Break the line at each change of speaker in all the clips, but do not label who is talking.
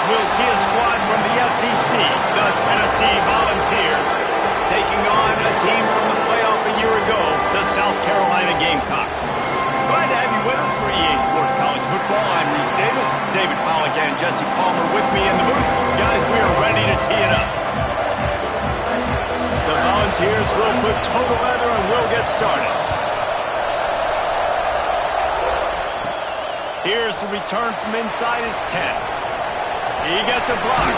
we'll see a squad from the SEC, the Tennessee Volunteers, taking on a team from the playoff a year ago, the South Carolina Gamecocks. Glad to have you with us for EA Sports College Football. I'm Reese Davis, David Pollack and Jesse Palmer with me in the booth. Guys, we are ready to tee it up. The Volunteers will put total leather and we'll get started. Here's the return from inside his 10. He gets a block.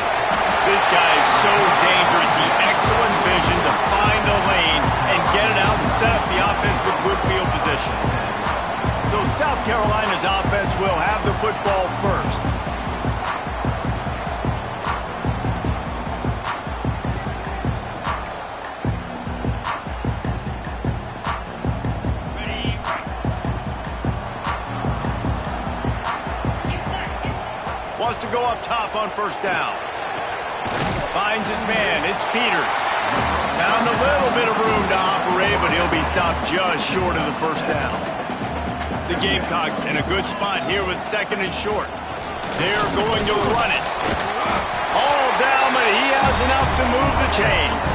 This guy is so dangerous. The excellent vision to find the lane and get it out and set up the offense with good field position. So South Carolina's offense will have the football first. Wants to go up top on first down. Finds his man. It's Peters. Found a little bit of room to operate, but he'll be stopped just short of the first down. The Gamecocks in a good spot here with second and short. They're going to run it. All down, but he has enough to move the chains.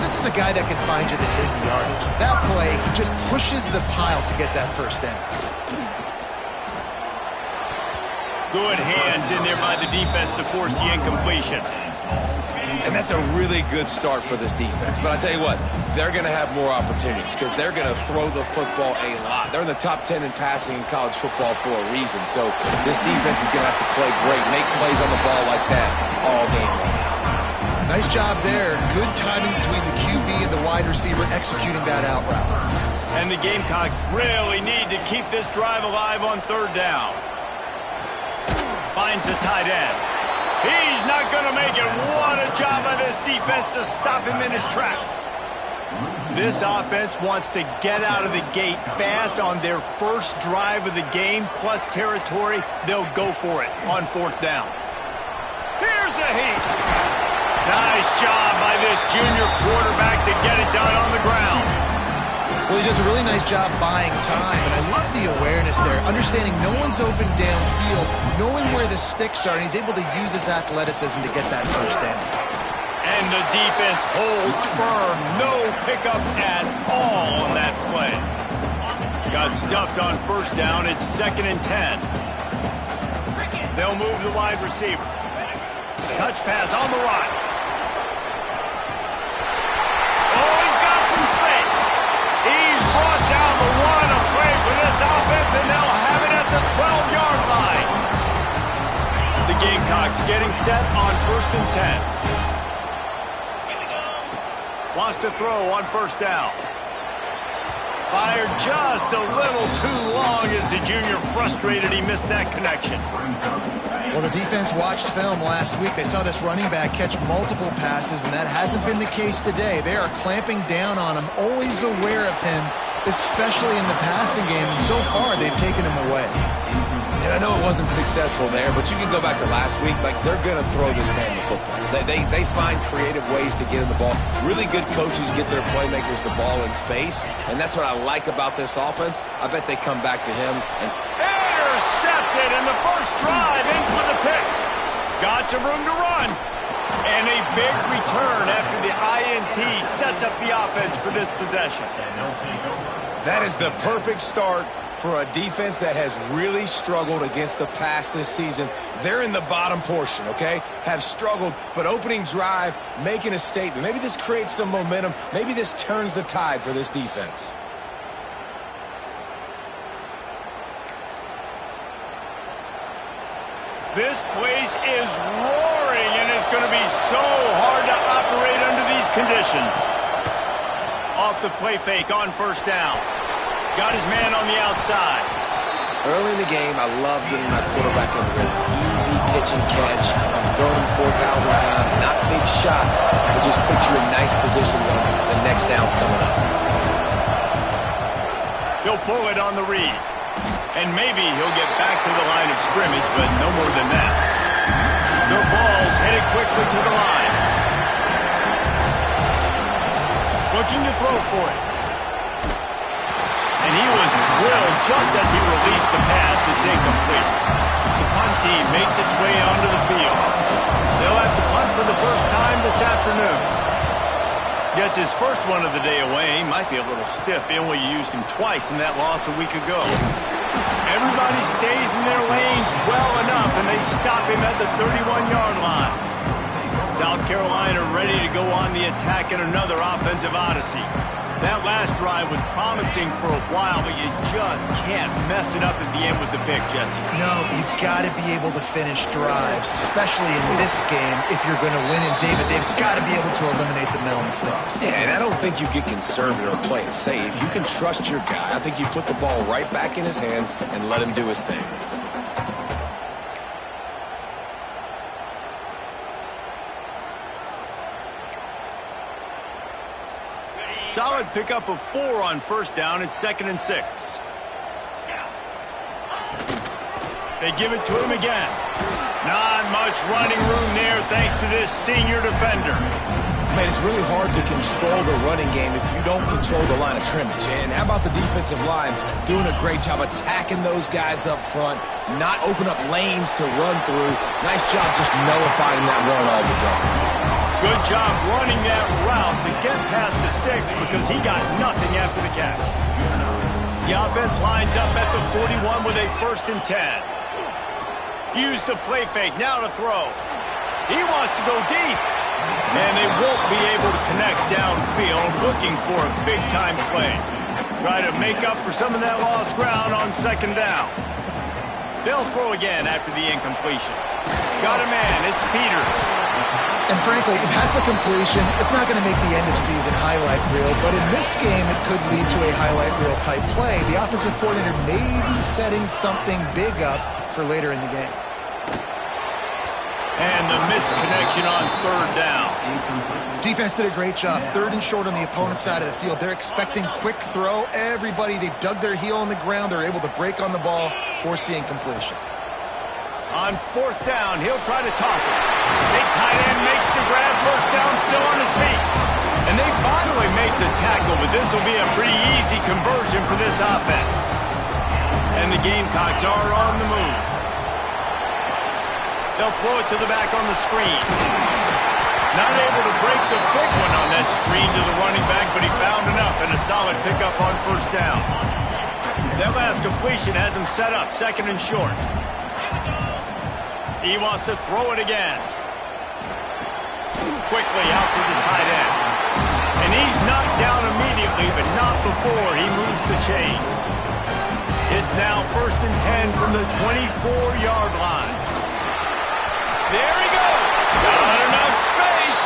This is a guy that can find you the hidden yardage. That play, he just pushes the pile to get that first down.
Good hands in there by the defense to force the incompletion.
And that's a really good start for this defense. But I tell you what, they're going to have more opportunities because they're going to throw the football a lot. They're in the top 10 in passing in college football for a reason. So this defense is going to have to play great, make plays on the ball like that all game long.
Nice job there. Good timing between the QB and the wide receiver executing that out route.
And the Gamecocks really need to keep this drive alive on third down. Finds the tight end. He's not going to make it. What a job by this defense to stop him in his tracks. This offense wants to get out of the gate fast on their first drive of the game, plus territory. They'll go for it on fourth down. Here's a heat. Nice job by this junior quarterback to get it done on the ground.
Well, he does a really nice job buying time, and I love the awareness there, understanding no one's open downfield, knowing where the sticks are, and he's able to use his athleticism to get that first down.
And the defense holds firm. No pickup at all on that play. Got stuffed on first down. It's 2nd and 10. They'll move the wide receiver. Touch pass on the right. Oh, he's got some space. He's brought down the one, a play for this offense, and they'll have it at the 12-yard line. The Gamecocks getting set on 1st and 10. Wants to throw on first down. Fired just a little too long as the junior frustrated he missed that connection.
Well, the defense watched film last week. They saw this running back catch multiple passes, and that hasn't been the case today. They are clamping down on him, always aware of him, especially in the passing game. And so far, they've taken him away.
And I know it wasn't successful there, but you can go back to last week. Like, they're going to throw this man the football. They find creative ways to get in the ball. Really good coaches get their playmakers the ball in space, and that's what I like about this offense. I bet they come back to him. And
intercepted in the first drive, in for the pick. Got some room to run. And a big return after the INT sets up the offense for this possession.
That is the perfect start for a defense that has really struggled against the pass this season. They're in the bottom portion, okay? Have struggled, but opening drive, making a statement. Maybe this creates some momentum. Maybe this turns the tide for this defense.
This place is roaring, and it's going to be so hard to operate under these conditions. Off the play fake on first down. Got his man on the outside.
Early in the game, I love getting my quarterback in the rhythm. Easy pitch and catch. I've thrown him 4,000 times. Not big shots, but just put you in nice positions on the next downs coming up.
He'll pull it on the read. And maybe he'll get back to the line of scrimmage, but no more than that. The ball's headed quickly to the line. Looking to throw for it. And he was drilled just as he released the pass. It's incomplete. The punt team first one of the day away. He might be a little stiff, being we used him twice in that loss a week ago. Everybody stays in their lanes well enough, and they stop him at the 31-yard line. South Carolina ready to go on the attack in another offensive odyssey. That last drive was promising for a while, but you just can't mess it up at the end with the pick, Jesse.
No, you've got to be able to finish drives, especially in this game. If you're going to win in David, they've got to be able to eliminate the mental mistakes.
Yeah, and I don't think you get conservative or play it safe. You can trust your guy. I think you put the ball right back in his hands and let him do his thing.
Solid pickup of 4 on first down. It's 2nd and 6. They give it to him again. Not much running room there thanks to this senior defender.
Man, it's really hard to control the running game if you don't control the line of scrimmage. And how about the defensive line doing a great job attacking those guys up front, not open up lanes to run through. Nice job just nullifying that run altogether.
Good job running that route to get past the sticks because he got nothing after the catch. The offense lines up at the 41 with a 1st and 10. Use the play fake, now to throw. He wants to go deep. And they won't be able to connect downfield, looking for a big-time play. Try to make up for some of that lost ground on 2nd down. They'll throw again after the incompletion. Got a man, it's Peters.
And frankly, if that's a completion, it's not going to make the end-of-season highlight reel. But in this game, it could lead to a highlight reel type play. The offensive coordinator may be setting something big up for later in the game.
And the misconnection on 3rd down.
Defense did a great job. 3rd and short on the opponent's side of the field. They're expecting quick throw. Everybody, they dug their heel on the ground. They're able to break on the ball, force the incompletion.
On 4th down, he'll try to toss it. Big tight end makes the grab, 1st down, still on his feet. And they finally make the tackle, but this will be a pretty easy conversion for this offense. And the Gamecocks are on the move. They'll throw it to the back on the screen. Not able to break the big one on that screen to the running back, but he found enough and a solid pickup on 1st down. That last completion has him set up, 2nd and short. He wants to throw it again. Quickly out to the tight end. And he's knocked down immediately, but not before he moves the chains. It's now 1st and 10 from the 24-yard line. There he goes. Got enough space.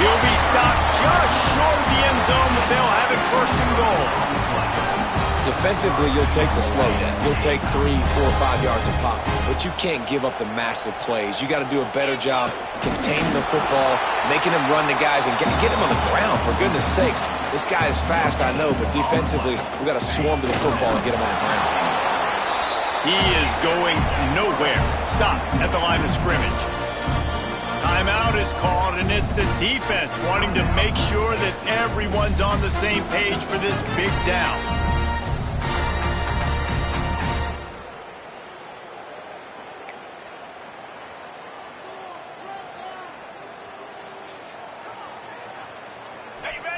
He'll be stopped just short of the end zone, but they'll have it 1st and goal.
Defensively, you'll take the slow down. You'll take 3, 4, 5 yards a pop. But you can't give up the massive plays. You got to do a better job containing the football, making him run the guys, and get him on the ground, for goodness sakes. This guy is fast, I know, but defensively, we got to swarm to the football and get him on the ground.
He is going nowhere. Stop at the line of scrimmage. Timeout is called, and it's the defense wanting to make sure that everyone's on the same page for this big down.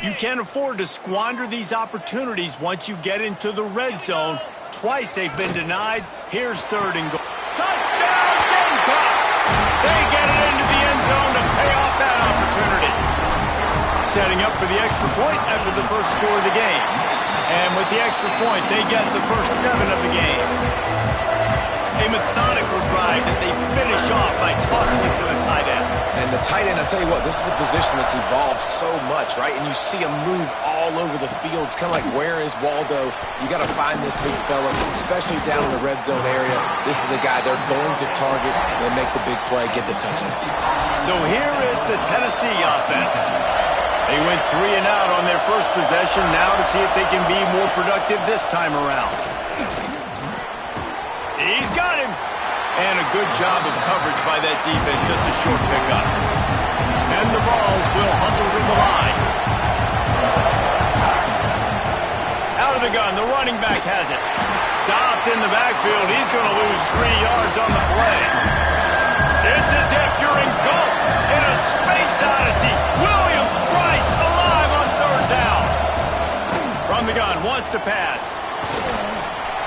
You can't afford to squander these opportunities once you get into the red zone. Twice they've been denied. Here's 3rd and goal. Touchdown, Gamecocks! They get it into the end zone to pay off that opportunity. Setting up for the extra point after the first score of the game. And with the extra point, they get the first 7 of the game. A methodical drive that they finish off by tossing it to the tight end.
And the tight end, I'll tell you what, this is a position that's evolved so much, right? And you see him move all over the field. It's kind of like, where is Waldo? You got to find this big fella, especially down in the red zone area. This is the guy they're going to target. They make the big play, get the touchdown.
So here is the Tennessee offense. They went 3 and out on their first possession, now to see if they can be more productive this time around. He's got him. And a good job of coverage by that defense, just a short pickup. And the Vols will hustle to the line. Out of the gun, the running back has it. Stopped in the backfield. He's going to lose 3 yards on the play. It's as if you're engulfed in a space odyssey. Williams-Brice alive on 3rd wants to pass.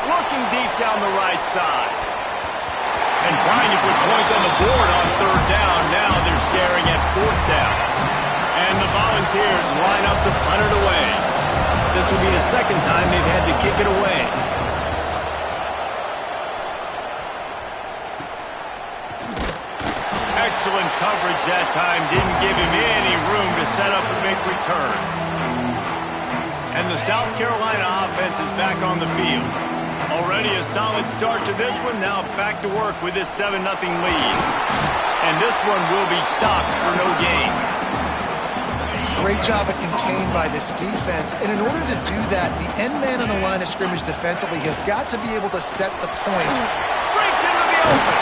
Looking deep down the right side. And trying to put points on the board on third down. Now they're staring at fourth down. And the Volunteers line up to punt it away. This will be the second time they've had to kick it away. Excellent coverage that time. Didn't give him any room to set up a big return. And the South Carolina offense is back on the field. Already a solid start to this one. Now back to work with this 7-0 lead. And this one will be stopped for no gain.
Great job of contained by this defense. And in order to do that, the end man on the line of scrimmage defensively has got to be able to set the point.
Breaks into the open.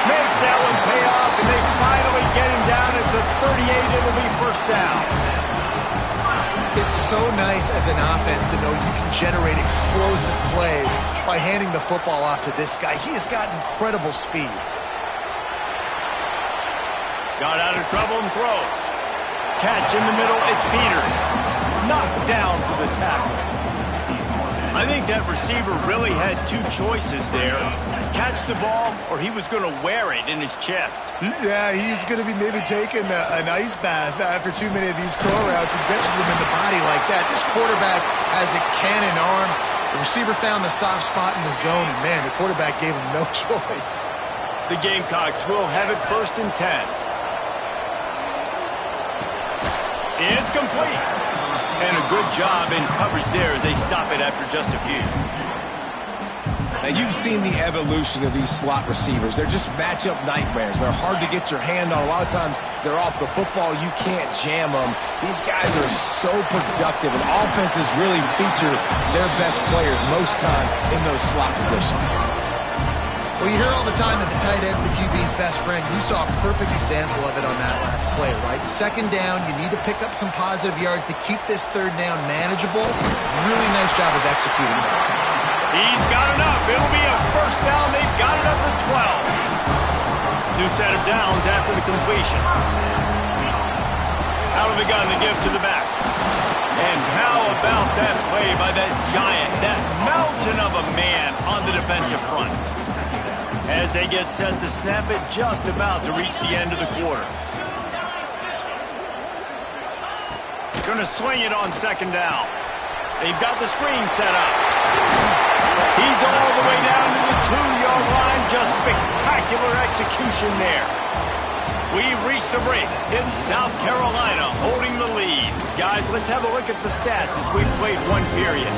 Makes that one pay off, and they finally get him down at the 38. It'll be first down.
It's so nice as an offense to know you can generate explosive plays by handing the football off to this guy. He has got incredible speed.
Got out of trouble and throws. Catch in the middle, it's Peters. Knocked down for the tackle. I think that receiver really had two choices there. Catch the ball, or he was going to wear it in his chest.
Yeah, he's going to be maybe taking an ice bath after too many of these curl routes and catches them in the body like that. This quarterback has a cannon arm. The receiver found the soft spot in the zone, and man, the quarterback gave him no choice.
The Gamecocks will have it 1st and 10. It's complete. And a good job in coverage there as they stop it after just a few.
Now, you've seen the evolution of these slot receivers. They're just matchup nightmares. They're hard to get your hand on. A lot of times, they're off the football. You can't jam them. These guys are so productive, and offenses really feature their best players most time in those slot positions.
Well, you hear all the time that the tight end's the QB's best friend. You saw a perfect example of it on that last play, right? Second down, you need to pick up some positive yards to keep this third down manageable. Really nice job of executing that.
He's got enough. It'll be a first down. They've got it up to 12. New set of downs after the completion. Out of the gun to give to the back. And how about that play by that giant, that mountain of a man on the defensive front? As they get set to snap it, just about to reach the end of the quarter. Going to swing it on second down. They've got the screen set up. He's all the way down to the 2-yard line. Just spectacular execution there. We've reached the break. It's South Carolina holding the lead. Guys, let's have a look at the stats as we've played one period.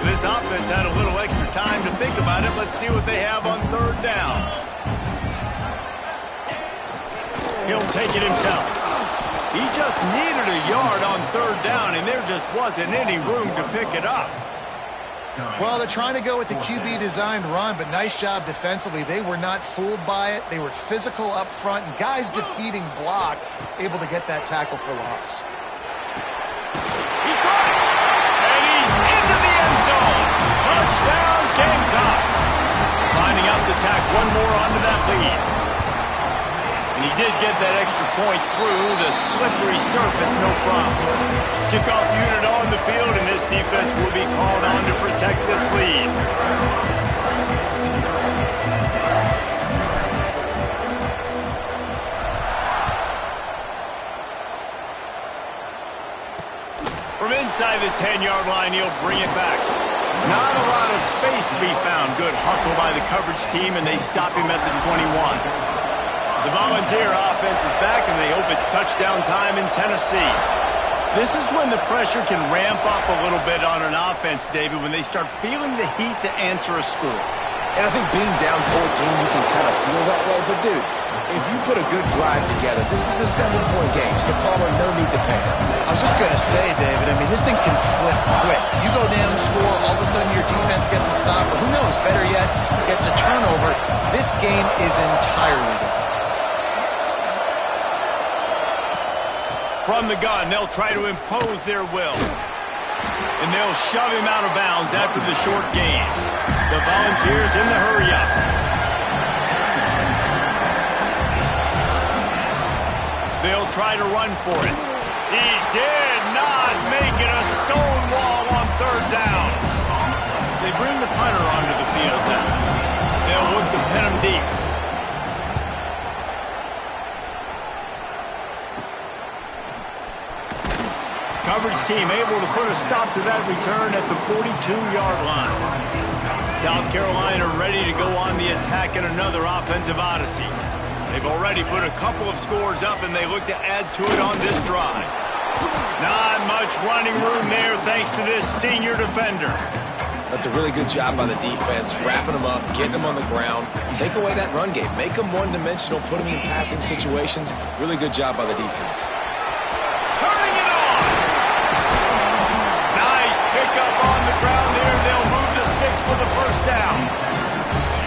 This offense had a little extra time to think about it. Let's see what they have on third down. He'll take it himself. He just needed a yard on third down, and there just wasn't any room to pick it up.
Well, they're trying to go with the QB-designed run, but nice job defensively. They were not fooled by it. They were physical up front, and guys defeating blocks, able to get that tackle for loss.
He caught it, and he's into the end zone. Touchdown, Gamecocks. Lining up to tack one more onto that lead. And he did get that extra point through the slippery surface, no problem. Kickoff unit on the field, and this defense will be called on to protect this lead. From inside the 10-yard line, he'll bring it back. Not a lot of space to be found. Good hustle by the coverage team, and they stop him at the 21. The Volunteer offense is back, and they hope it's touchdown time in Tennessee. This is when the pressure can ramp up a little bit on an offense, David, when they start feeling the heat to answer a score.
And I think being down 14, you can kind of feel that way. But, dude, if you put a good drive together, this is a 7-point game, so Palmer, no need to panic.
I was just going to say, David, I mean, this thing can flip quick. You go down, score, all of a sudden your defense gets a stop, or who knows, better yet, gets a turnover. This game is entirely different.
From the gun, they'll try to impose their will. And they'll shove him out of bounds after the short gain. The Volunteers in the hurry-up. They'll try to run for it. He did not make it a stone wall on third down. They bring the punter onto the field now. They'll look to pin him deep. Coverage team able to put a stop to that return at the 42-yard line. South Carolina ready to go on the attack in another offensive odyssey. They've already put a couple of scores up, and they look to add to it on this drive. Not much running room there thanks to this senior defender.
That's a really good job by the defense, wrapping them up, getting them on the ground. Take away that run game. Make them one-dimensional, put them in passing situations. Really good job by the defense.
Turning it on! Nice pickup on the ground there. They'll move the sticks for the first down.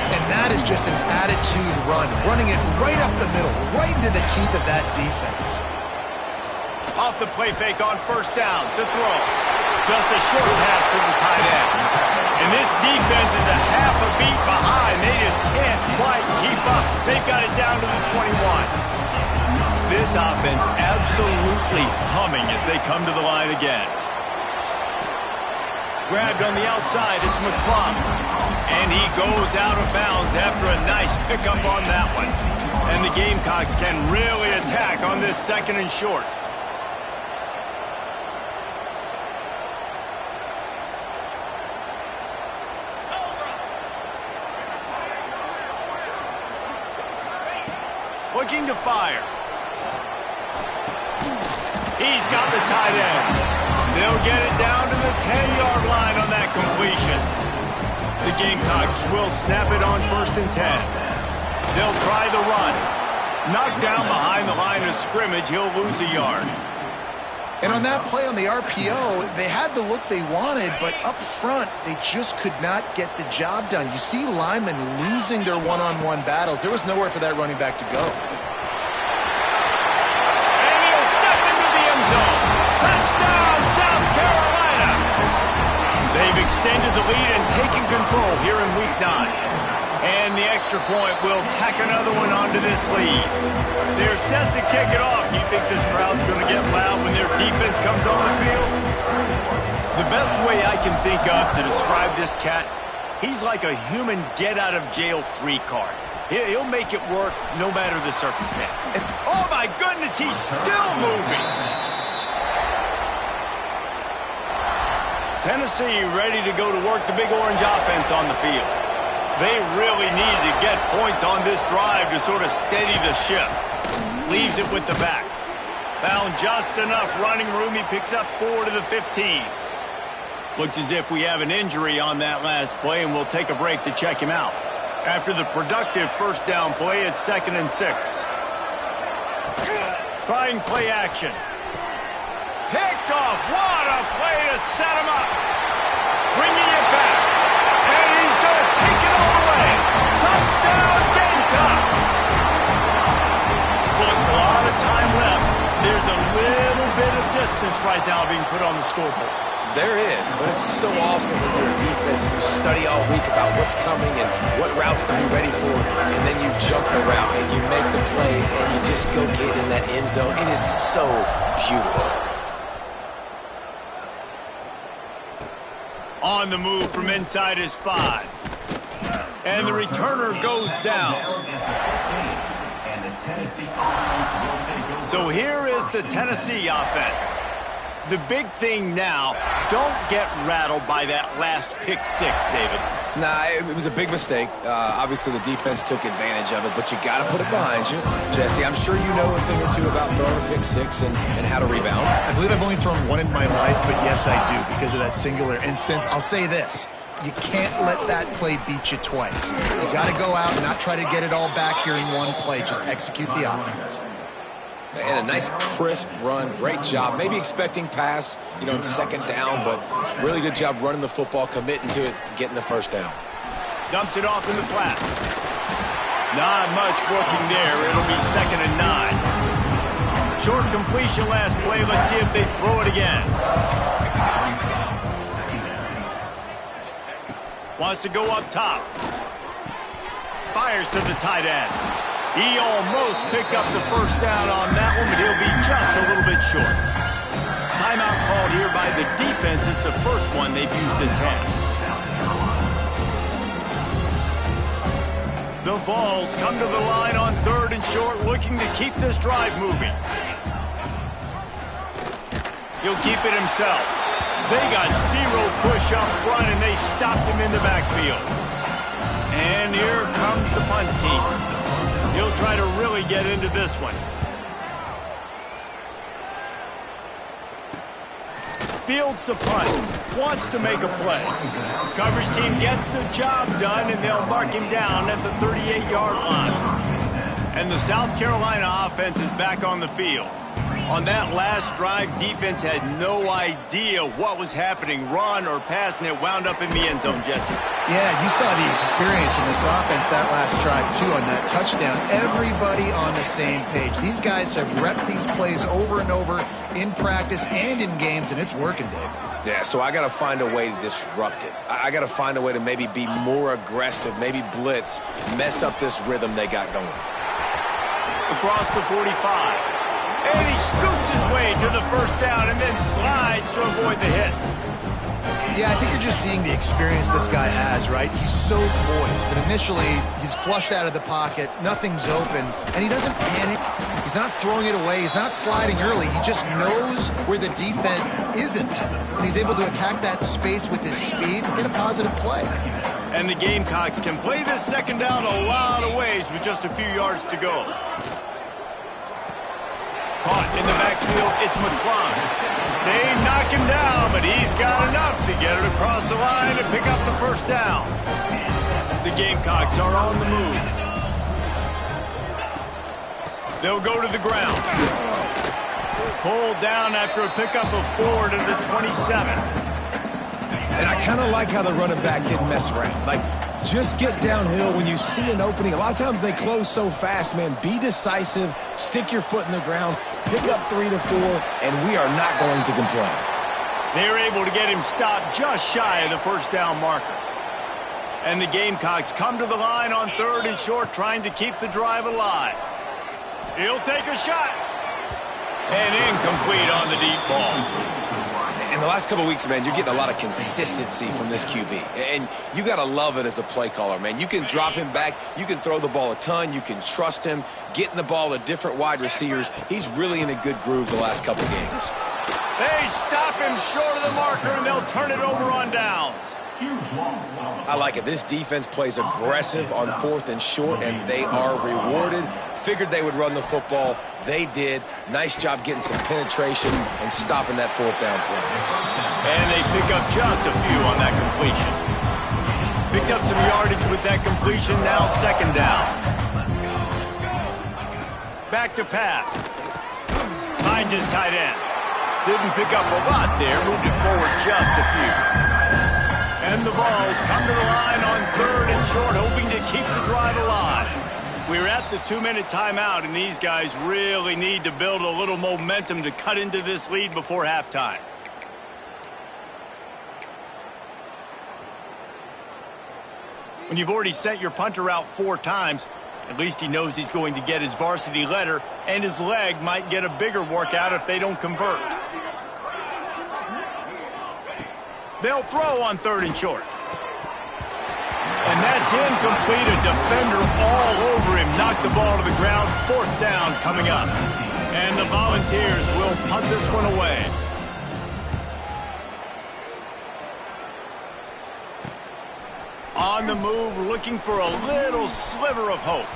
And that is just an attitude run, running it right up the middle, right into the teeth of that defense.
Off the play fake on first down to throw. Just a short pass to the tight end. And this defense is a half a beat behind. They just can't quite keep up. They've got it down to the 21. This offense absolutely humming as they come to the line again. Grabbed on the outside, it's McClung. And he goes out of bounds after a nice pickup on that one. And the Gamecocks can really attack on this second and short. Looking to fire. He's got the tight end. They'll get it down to the 10-yard line on that completion. The Gamecocks will snap it on 1st and 10. They'll try the run. Knocked down behind the line of scrimmage, he'll lose a yard.
And on that play on the RPO, they had the look they wanted, but up front, they just could not get the job done. You see linemen losing their one-on-one battles. There was nowhere for that running back to go.
And he'll step into the end zone. Touchdown, South Carolina! They've extended the lead and taken control here in Week 9. And the extra point will tack another one onto this lead. They're set to kick it off. You think this crowd's going to get loud when their defense comes on the field? The best way I can think of to describe this cat, he's like a human get-out-of-jail-free card. He'll make it work no matter the circumstance. And, oh, my goodness, he's still moving. Tennessee ready to go to work the Big Orange offense on the field. They really need to get points on this drive to sort of steady the ship. Leaves it with the back. Found just enough running room. He picks up 4 to the 15. Looks as if we have an injury on that last play, and we'll take a break to check him out. After the productive first down play, it's 2nd and 6. Trying play action. Picked off. What a play to set him up. Bringing it back. And he's going to take it all the way. Touchdown, Gamecocks. Look, a lot of time left. There's a little bit of distance right now being put on the scoreboard.
There is, but it's so awesome when you're a defense and you study all week about what's coming and what routes to be ready for, and then you jump the route and you make the play and you just go get in that end zone. It is so beautiful.
On the move from inside his 5. And the returner goes down. So here is the Tennessee offense. The big thing now, don't get rattled by that last pick 6, David.
Nah, it was a big mistake. Obviously, the defense took advantage of it, but you got to put it behind you. Jesse, I'm sure you know a thing or two about throwing a pick 6 and how to rebound.
I believe I've only thrown one in my life, but yes, I do, because of that singular instance. I'll say this. You can't let that play beat you twice. You got to go out and not try to get it all back here in one play. Just execute the offense.
And a nice crisp run, great job. Maybe expecting pass, in 2nd down, but really good job running the football, committing to it, getting the first down.
Dumps it off in the flats. Not much working there. It'll be 2nd and 9. Short completion last play. Let's see if they throw it again. Wants to go up top. Fires to the tight end. He almost picked up the first down on that one, but he'll be just a little bit short. Timeout called here by the defense. It's the first one they've used this half. The Vols come to the line on 3rd and short, looking to keep this drive moving. He'll keep it himself. They got 0 push up front, and they stopped him in the backfield. And here comes the punt team. He'll try to really get into this one. Fields the punt. Wants to make a play. Coverage team gets the job done, and they'll mark him down at the 38-yard line. And the South Carolina offense is back on the field. On that last drive, defense had no idea what was happening, run or pass, and it wound up in the end zone, Jesse.
Yeah, you saw the experience in this offense that last drive, too, on that touchdown. Everybody on the same page. These guys have repped these plays over and over in practice and in games, and it's working, Dave.
Yeah, so I got to find a way to disrupt it. I got to find a way to maybe be more aggressive, maybe blitz, mess up this rhythm they got going.
Across the 45. And he scoots his way to the first down and then slides to avoid the hit.
Yeah, I think you're just seeing the experience this guy has, right? He's so poised. And initially, he's flushed out of the pocket. Nothing's open. And he doesn't panic. He's not throwing it away. He's not sliding early. He just knows where the defense isn't. And he's able to attack that space with his speed and get a positive play.
And the Gamecocks can play this second down a lot of ways with just a few yards to go. Caught in the backfield, it's McClung. They knock him down, but he's got enough to get it across the line and pick up the first down. The Gamecocks are on the move. They'll go to the ground. Pulled down after a pickup of 4 to the 27.
And I kind of like how the running back didn't mess around. Like, just get downhill when you see an opening. A lot of times they close so fast, man. Be decisive, stick your foot in the ground, pick up 3 to 4, and we are not going to complain.
They're able to get him stopped just shy of the first down marker. And the Gamecocks come to the line on 3rd and short, trying to keep the drive alive. He'll take a shot. And incomplete on the deep ball.
In the last couple of weeks, man, you're getting a lot of consistency from this QB. And you got to love it as a play caller, man. You can drop him back. You can throw the ball a ton. You can trust him, getting the ball to different wide receivers. He's really in a good groove the last couple of games.
They stop him short of the marker, and they'll turn it over on downs.
I like it. This defense plays aggressive on 4th and short, and they are rewarded. Figured they would run the football. They did. Nice job getting some penetration and stopping that 4th down play.
And they pick up just a few on that completion. Picked up some yardage with that completion. Now 2nd down. Back to pass. Finds his tight end. Didn't pick up a lot there. Moved it forward just a few. And the Vols come to the line on 3rd and short, hoping to keep the drive alive. We're at the 2-minute timeout, and these guys really need to build a little momentum to cut into this lead before halftime. When you've already sent your punter out 4 times, at least he knows he's going to get his varsity letter, and his leg might get a bigger workout if they don't convert. They'll throw on 3rd and short. And that's incomplete. A defender all over him. Knocked the ball to the ground. 4th down coming up. And the Volunteers will punt this one away. On the move, looking for a little sliver of hope.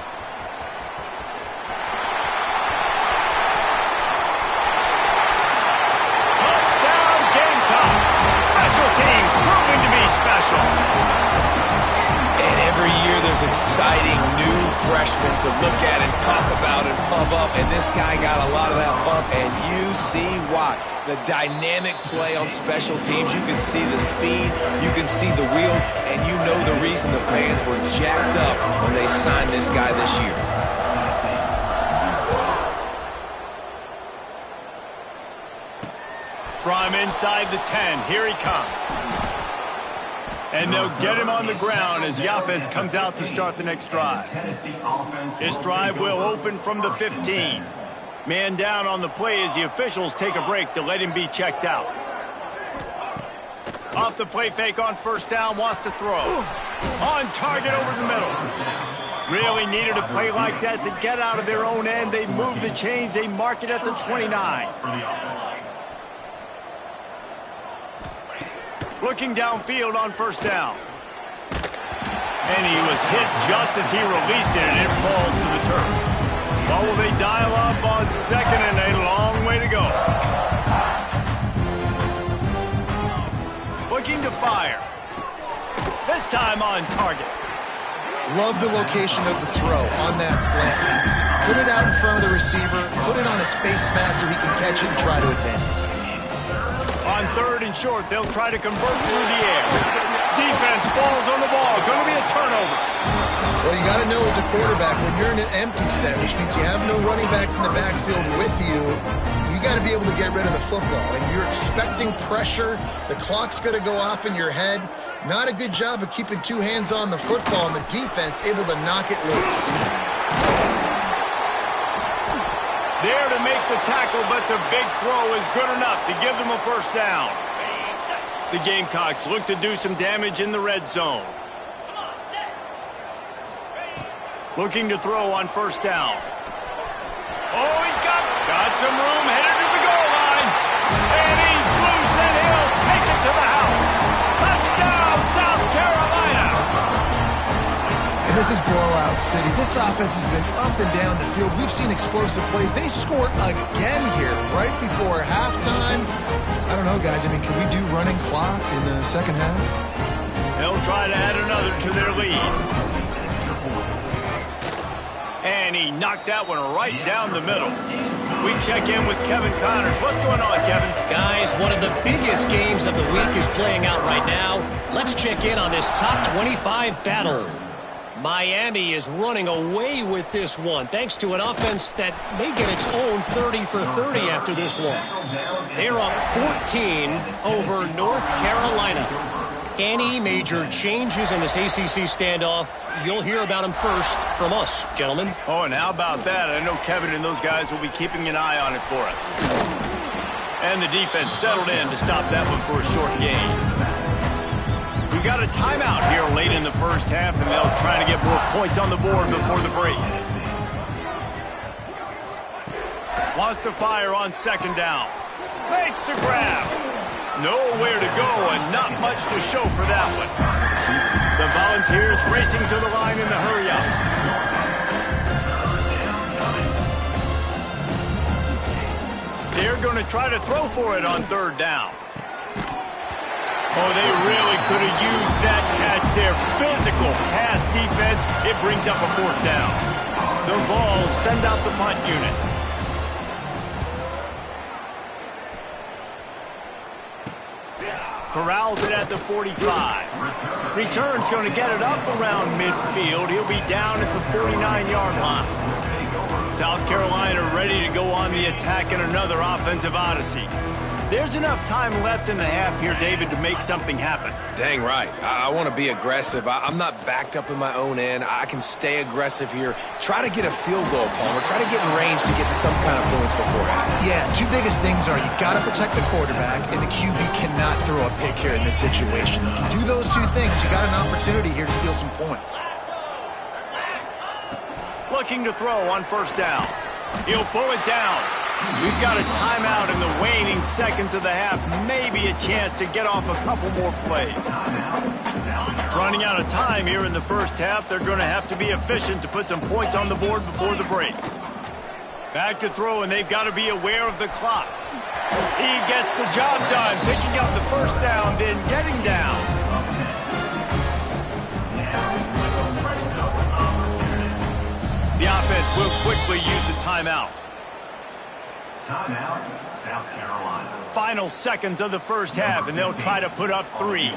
Touchdown, Gamecocks. Special teams proving to be special.
And every year there's exciting new freshmen to look at and talk about and pump up. And this guy got a lot of that pump, and you see why. The dynamic play on special teams. You can see the speed. You can see the wheels. And you know the reason the fans were jacked up when they signed this guy this year.
From inside the 10, here he comes. And they'll get him on the ground as the offense comes out to start the next drive. This drive will open from the 15. Man down on the play as the officials take a break to let him be checked out. Off the play fake on first down, wants to throw. On target over the middle. Really needed a play like that to get out of their own end. They move the chains. They mark it at the 29. Looking downfield on first down. And he was hit just as he released it, and it falls to the turf. Well, will they dial up on second, and a long way to go. Looking to fire. This time on target.
Love the location of the throw on that slant pass. Put it out in front of the receiver, put it on a space mass so he can catch it and try to advance.
On third and short, they'll try to convert through the air. Defense falls on the ball. Going to be a turnover.
Well, you got to know as a quarterback, when you're in an empty set, which means you have no running backs in the backfield with you, you got to be able to get rid of the football. And you're expecting pressure. The clock's going to go off in your head. Not a good job of keeping two hands on the football, and the defense able to knock it loose.
There to make the tackle, but the big throw is good enough to give them a first down. The Gamecocks look to do some damage in the red zone. Looking to throw on first down. Oh, he's got some room, headed to the goal line. And he's loose, and he'll take it to the house. Touchdown, South Carolina.
And this is blowout city. This offense has been up and down the field. We've seen explosive plays. They score again here right before halftime. I don't know, guys. I mean, can we do running clock in the second half?
They'll try to add another to their lead. And he knocked that one right down the middle. We check in with Kevin Connors. What's going on, Kevin?
Guys, one of the biggest games of the week is playing out right now. Let's check in on this top 25 battle. Miami is running away with this one, thanks to an offense that may get its own 30 for 30 after this one. They're up 14 over North Carolina. Any major changes in this ACC standoff, you'll hear about them first from us, gentlemen.
Oh, and how about that? I know Kevin and those guys will be keeping an eye on it for us. And the defense settled in to stop that one for a short gain. We got a timeout here late in the first half, and they'll try to get more points on the board before the break. Wants to fire on second down. Makes the grab. Nowhere to go and not much to show for that one. The Volunteers racing to the line in the hurry-up. They're going to try to throw for it on third down. Oh, they really could have used that catch there. Physical pass defense. It brings up a fourth down. The Vols send out the punt unit. Corrals it at the 45. Return's going to get it up around midfield. He'll be down at the 49-yard line. South Carolina ready to go on the attack in another offensive odyssey. There's enough time left in the half here, David, to make something happen.
Dang right. I want to be aggressive. I'm not backed up in my own end. I can stay aggressive here. Try to get a field goal, Palmer. Try to get in range to get some kind of points before half.
Yeah, two biggest things are you got to protect the quarterback, and the QB cannot throw a pick here in this situation. If you do those two things, you got an opportunity here to steal some points.
Looking to throw on first down. He'll pull it down. We've got a timeout in the waning seconds of the half. Maybe a chance to get off a couple more plays. Running out of time here in the first half. They're going to have to be efficient to put some points on the board before the break. Back to throw, and they've got to be aware of the clock. He gets the job done, picking up the first down, then getting down. The offense will quickly use a timeout.
Timeout, South Carolina.
Final seconds of the first half, and they'll try to put up 3.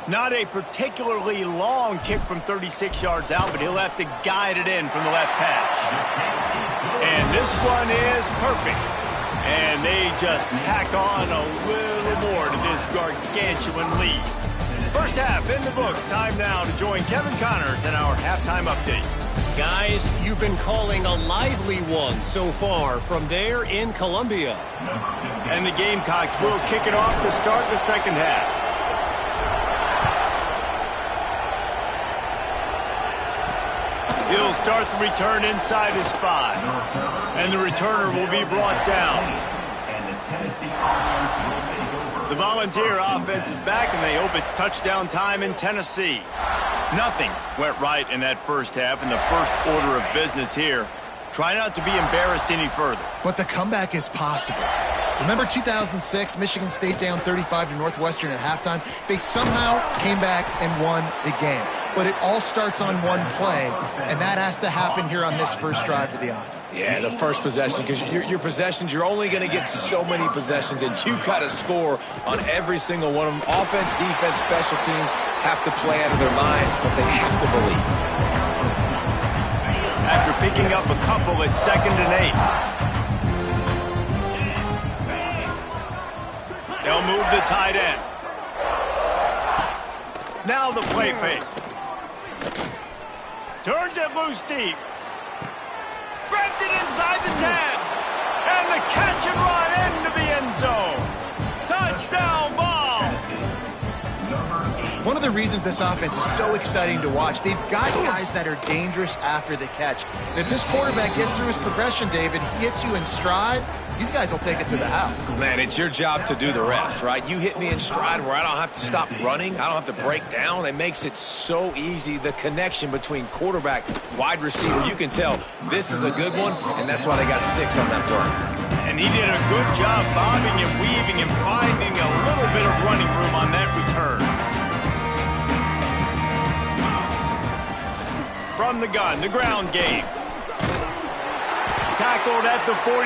Not a particularly long kick from 36 yards out, but he'll have to guide it in from the left hash. And this one is perfect. And they just tack on a little more to this gargantuan lead. First half in the books. Time now to join Kevin Connors in our halftime update.
Guys, you've been calling a lively one so far from there in Columbia.
And the Gamecocks will kick it off to start the second half. He'll start the return inside his 5. And the returner will be brought down. The Volunteer offense is back, and they hope it's touchdown time in Tennessee. Nothing went right in that first half, and the first order of business here. Try not to be embarrassed any further.
But the comeback is possible. Remember 2006, Michigan State down 35 to Northwestern at halftime? They somehow came back and won the game. But it all starts on one play, and that has to happen here on this first drive for the offense.
Yeah, the first possession, because your possessions, you're only going to get so many possessions, and you've got to score on every single one of them. Offense, defense, special teams have to play out of their mind, but they have to believe.
After picking up a couple at 2nd and 8. They'll move the tight end. Now the play fake. Turns it loose deep. Grabs it inside the 10. And the catch and run into the end zone. Touchdown, Vols!
One of the reasons this offense is so exciting to watch, they've got guys that are dangerous after the catch. And if this quarterback gets through his progression, David, he hits you in stride, these guys will take it to the house.
Man, it's your job to do the rest, right? You hit me in stride where I don't have to stop running. I don't have to break down. It makes it so easy. The connection between quarterback, wide receiver, you can tell this is a good one, and that's why they got 6 on that play.
And he did a good job bobbing and weaving and finding a little bit of running room on that return. From the gun, the ground game. Tackled at the 43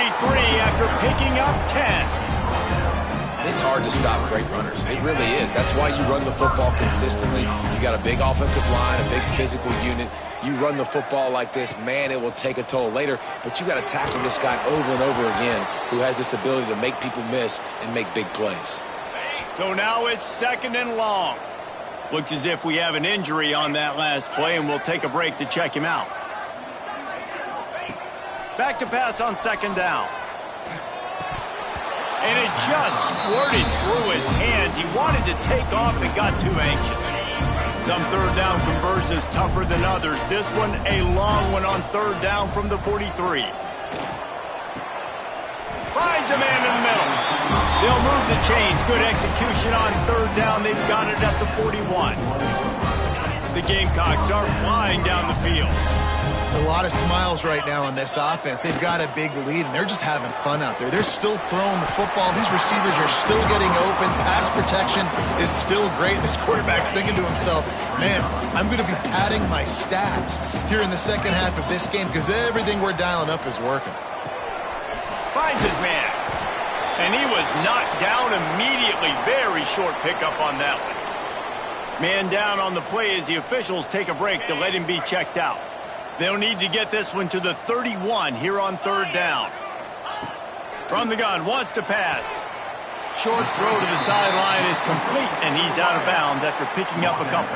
after picking up 10.
It's hard to stop great runners. It really is. That's why you run the football consistently. You got a big offensive line, a big physical unit. You run the football like this, man, it will take a toll later. But you got to tackle this guy over and over again who has this ability to make people miss and make big plays.
So now it's 2nd and long. Looks as if we have an injury on that last play, and we'll take a break to check him out. Back to pass on 2nd down. And it just squirted through his hands. He wanted to take off and got too anxious. Some 3rd down conversions tougher than others. This one a long one on 3rd down from the 43. Finds a man in the middle. They'll move the chains. Good execution on 3rd down. They've got it at the 41. The Gamecocks are flying down the field.
A lot of smiles right now on this offense. They've got a big lead, and they're just having fun out there. They're still throwing the football. These receivers are still getting open. Pass protection is still great. This quarterback's thinking to himself, man, I'm going to be padding my stats here in the second half of this game because everything we're dialing up is working.
Finds his man. And he was knocked down immediately. Very short pickup on that one. Man down on the play as the officials take a break to let him be checked out. They'll need to get this one to the 31 here on 3rd down. From the gun, wants to pass. Short throw to the sideline is complete, and he's out of bounds after picking up a couple.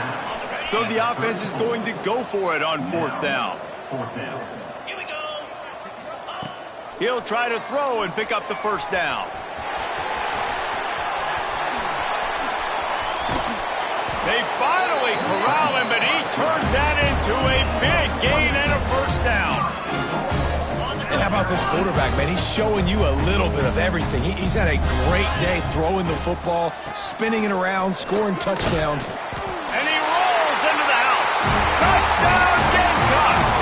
So the offense is going to go for it on 4th down. Here we go. He'll try to throw and pick up the 1st down. They finally corral him, but he turns that into a big gain and a 1st down.
And how about this quarterback, man? He's showing you a little bit of everything. He's had a great day throwing the football, spinning it around, scoring touchdowns.
And he rolls into the house. Touchdown, Gamecocks!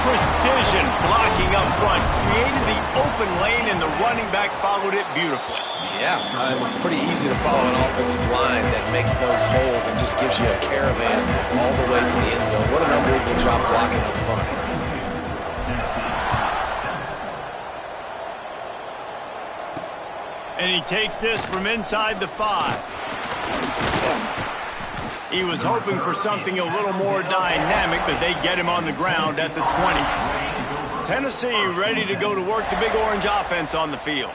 Precision blocking up front created the open lane, and the running back followed it beautifully.
Yeah, it's pretty easy to follow an offensive line that makes those holes and just gives you a caravan all the way to the end zone. What an unbelievable job blocking up front.
And he takes this from inside the 5. He was hoping for something a little more dynamic, but they get him on the ground at the 20. Tennessee ready to go to work. The Big Orange offense on the field.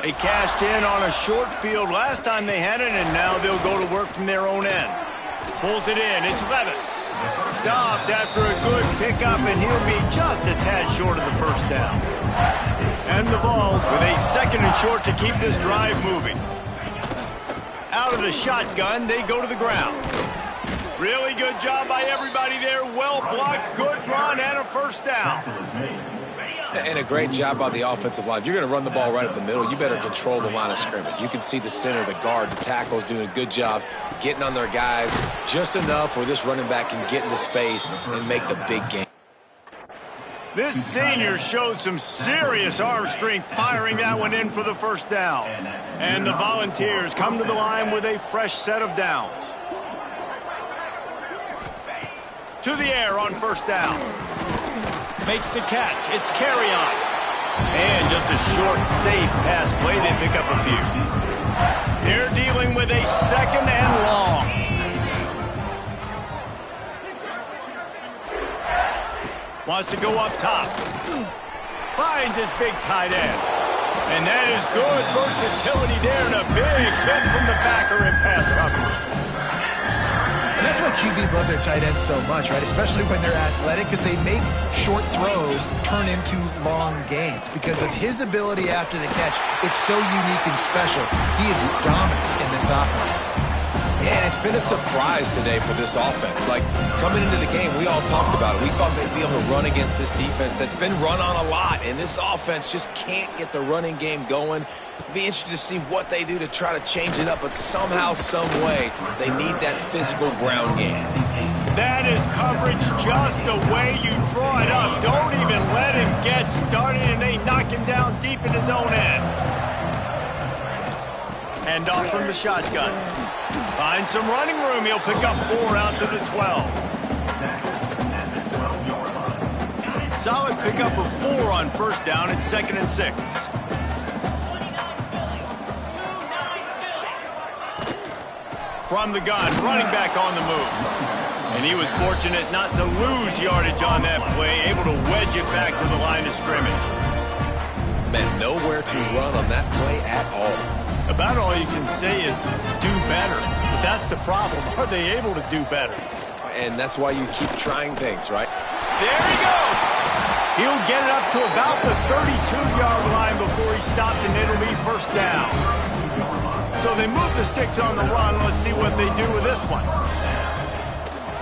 They cashed in on a short field last time they had it, and now they'll go to work from their own end. Pulls it in. It's Levis. Stopped after a good pickup, and he'll be just a tad short of the first down. And the Vols with a 2nd and short to keep this drive moving. Out of the shotgun, they go to the ground. Really good job by everybody there. Well blocked, good run, and a first down.
And a great job by the offensive line. If you're going to run the ball right up the middle, you better control the line of scrimmage. You can see the center, the guard, the tackles doing a good job getting on their guys just enough where this running back can get into space and make the big game.
This senior showed some serious arm strength firing that one in for the first down. And the Volunteers come to the line with a fresh set of downs. To the air on first down. Makes the catch. It's carry on. And just a short, safe pass play. They pick up a few. They're dealing with a 2nd and long. Wants to go up top. Finds his big tight end. And that is good versatility there and a big hit from the backer in pass coverage.
And that's why QBs love their tight ends so much, right? Especially when they're athletic, because they make short throws turn into long gains. Because of his ability after the catch, it's so unique and special. He is dominant in this offense.
Yeah, and it's been a surprise today for this offense. Like, coming into the game, we all talked about it. We thought they'd be able to run against this defense that's been run on a lot, and this offense just can't get the running game going. Be interested to see what they do to try to change it up, but somehow, some way, they need that physical ground game.
That is coverage just the way you draw it up. Don't even let him get started, and they knock him down deep in his own end. Hand off from the shotgun. Finds some running room. He'll pick up 4 out to the 12. Solid pickup of 4 on first down. It's 2nd and 6. From the gun, running back on the move. And he was fortunate not to lose yardage on that play, able to wedge it back to the line of scrimmage.
Man, nowhere to run on that play at all.
About all you can say is do better. But that's the problem. Are they able to do better?
And that's why you keep trying things, right?
There he goes. He'll get it up to about the 32-yard line before he stopped, and it'll be first down. So they move the sticks on the run. Let's see what they do with this one.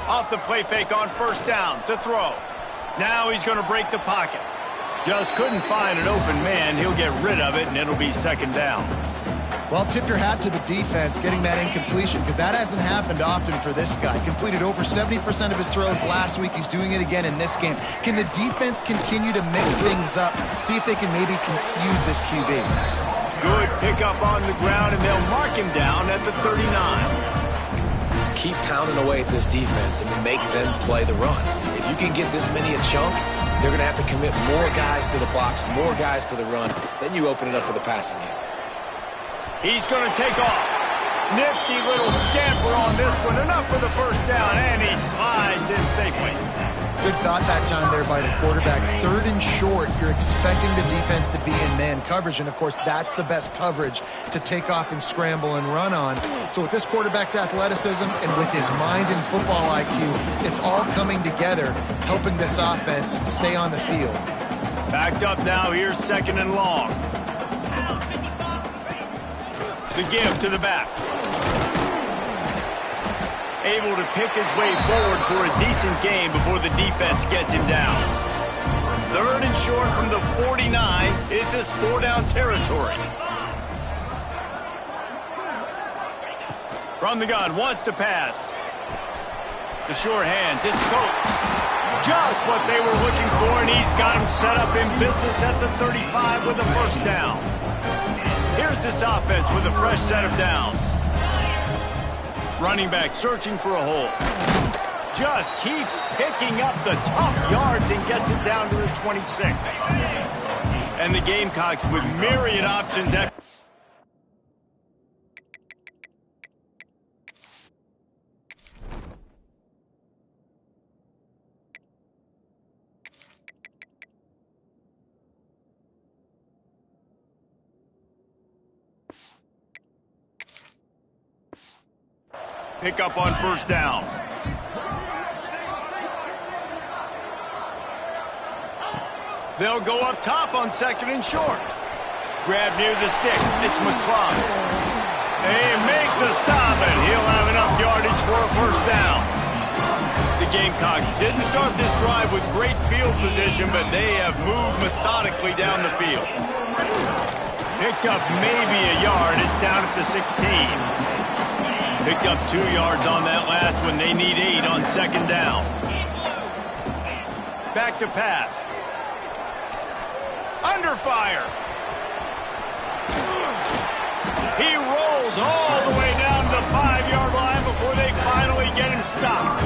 Off the play fake on first down to throw. Now he's going to break the pocket. Just couldn't find an open man. He'll get rid of it, and it'll be 2nd down.
Well, tip your hat to the defense getting that incompletion, because that hasn't happened often for this guy. Completed over 70% of his throws last week. He's doing it again in this game. Can the defense continue to mix things up, see if they can maybe confuse this QB?
Good pickup on the ground, and they'll mark him down at the 39.
Keep pounding away at this defense and make them play the run. If you can get this many a chunk, they're going to have to commit more guys to the box, more guys to the run. Then you open it up for the passing game.
He's going to take off. Nifty little scamper on this one. Enough for the first down, and he slides in safely.
Good thought that time there by the quarterback. 3rd and short, you're expecting the defense to be in man coverage, and of course that's the best coverage to take off and scramble and run on. So with this quarterback's athleticism and with his mind and football IQ, it's all coming together, helping this offense stay on the field.
Backed up now, here's 2nd and long. The give to the back. Able to pick his way forward for a decent game before the defense gets him down. 3rd and short from the 49. Is this 4-down territory? From the gun, wants to pass. The sure hands, it's Coates. Just what they were looking for, and he's got him set up in business at the 35 with a first down. Here's this offense with a fresh set of downs. Running back searching for a hole. Just keeps picking up the tough yards and gets it down to the 26. And the Gamecocks with myriad options at pick up on first down. They'll go up top on 2nd and short. Grab near the sticks. It's McClung. They make the stop, and he'll have enough yardage for a first down. The Gamecocks didn't start this drive with great field position, but they have moved methodically down the field. Picked up maybe a yard. It's down at the 16. Picked up 2 yards on that last one. They need 8 on 2nd down. Back to pass. Under fire. He rolls all the way down to the 5-yard line before they finally get him stopped.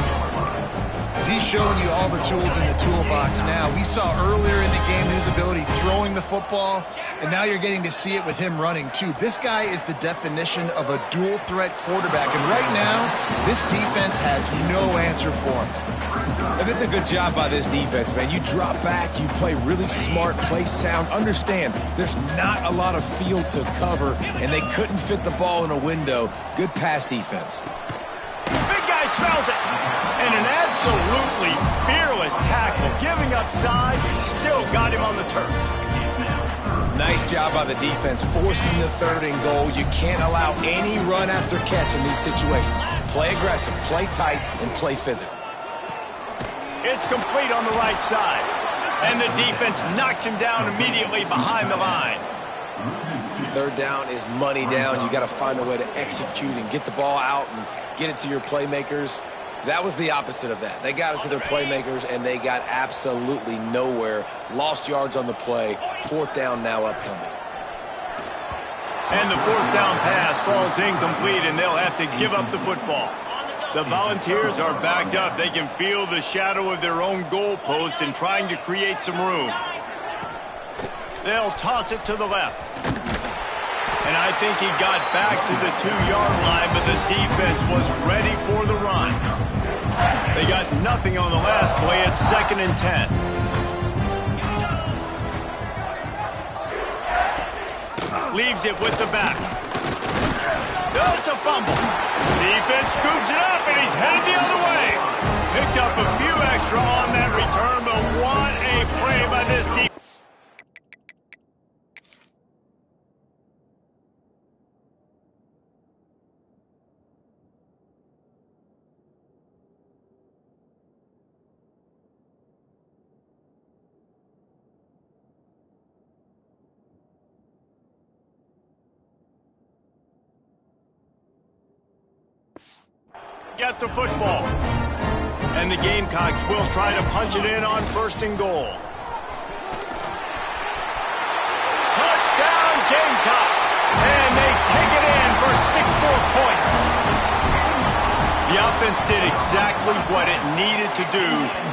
He's showing you all the tools in the toolbox now. We saw earlier in the game his ability throwing the football, and now you're getting to see it with him running too. This guy is the definition of a dual-threat quarterback, and right now, this defense has no answer for him.
And that's a good job by this defense, man. You drop back, you play really smart, play sound. Understand, there's not a lot of field to cover, and they couldn't fit the ball in a window. Good pass defense.
Big guy smells it. And an absolutely fearless tackle, giving up size, still got him on the turf.
Nice job by the defense, forcing the 3rd and goal. You can't allow any run after catch in these situations. Play aggressive, play tight, and play physical.
It's complete on the right side. And the defense knocks him down immediately behind the line.
3rd down is money down. You got to find a way to execute and get the ball out and get it to your playmakers. That was the opposite of that. They got it to their playmakers, and they got absolutely nowhere. Lost yards on the play. 4th down now upcoming.
And the 4th down pass falls incomplete, and they'll have to give up the football. The Volunteers are backed up. They can feel the shadow of their own goalpost and trying to create some room. They'll toss it to the left. And I think he got back to the 2-yard line, but the defense was ready for the run. They got nothing on the last play. It's 2nd and 10. Leaves it with the back. That's a fumble. Defense scoops it up, and he's headed the other way. Picked up a few extra on that return, but what a play by this defense. Get the football. And the Gamecocks will try to punch it in on 1st and goal. Touchdown Gamecocks! And they take it in for 6 more points. The offense did exactly what it needed to do,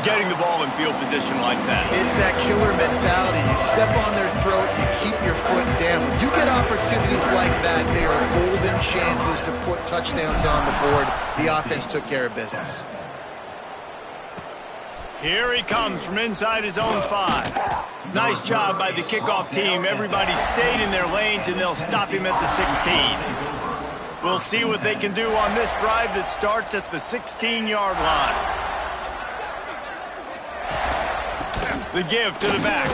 getting the ball in field position like that.
It's that killer mentality. You step on their throat, you keep your foot down. When you get opportunities like that, they are golden chances to put touchdowns on the board. The offense took care of business.
Here he comes from inside his own 5. Nice job by the kickoff team. Everybody stayed in their lanes, and they'll stop him at the 16. We'll see what they can do on this drive that starts at the 16-yard line. The give to the back.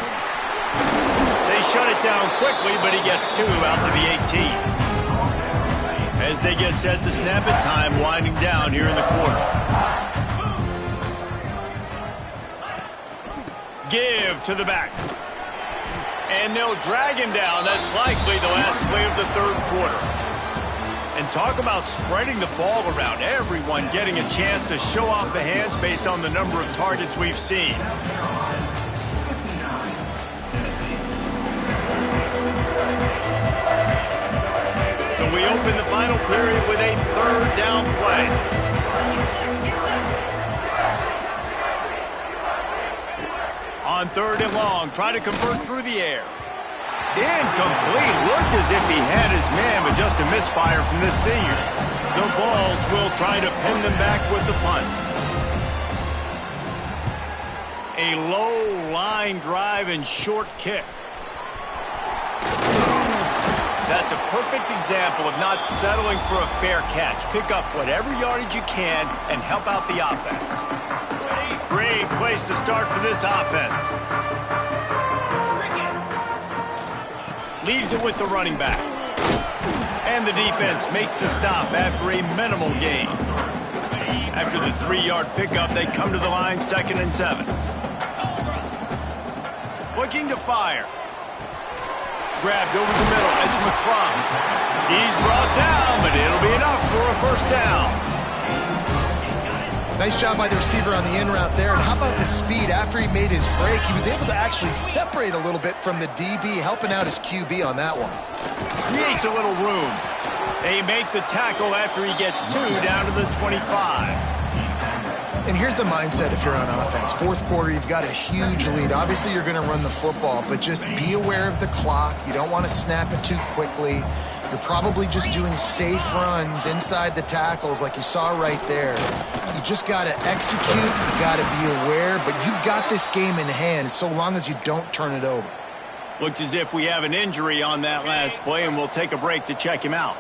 They shut it down quickly, but he gets 2 out to the 18. As they get set to snap it, time winding down here in the quarter. Give to the back. And they'll drag him down. That's likely the last play of the 3rd quarter. And talk about spreading the ball around. Everyone getting a chance to show off the hands based on the number of targets we've seen. So we open the final period with a 3rd down play. On 3rd and long, try to convert through the air. Incomplete. Looked as if he had his man, but just a misfire from this senior. The Vols will try to pin them back with the punt. A low line drive and short kick. That's a perfect example of not settling for a fair catch. Pick up whatever yardage you can and help out the offense. Great place to start for this offense. Leaves it with the running back. And the defense makes the stop after a minimal gain. After the 3-yard pickup, they come to the line 2nd and 7. Looking to fire. Grabbed over the middle. It's McCrum. He's brought down, but it'll be enough for a first down.
Nice job by the receiver on the in route there. And how about the speed after he made his break? He was able to actually separate a little bit from the DB, helping out his QB on that one.
Creates a little room. They make the tackle after he gets 2 down to the 25.
And here's the mindset if you're on offense. 4th quarter, you've got a huge lead. Obviously, you're going to run the football, but just be aware of the clock. You don't want to snap it too quickly. You're probably just doing safe runs inside the tackles like you saw right there. You just got to execute. You got to be aware, but you've got this game in hand so long as you don't turn it over.
Looks as if we have an injury on that last play, and we'll take a break to check him out.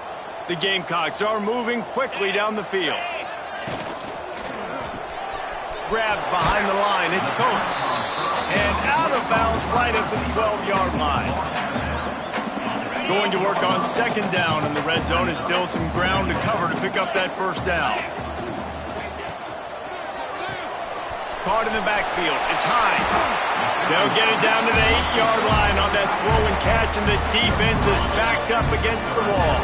The Gamecocks are moving quickly down the field. Grabbed behind the line. It's Coates. And out of bounds right at the 12-yard line. Going to work on 2nd down, and the red zone is still some ground to cover to pick up that first down. Caught in the backfield. It's Hines. They'll get it down to the 8-yard line on that throw and catch, and the defense is backed up against the wall.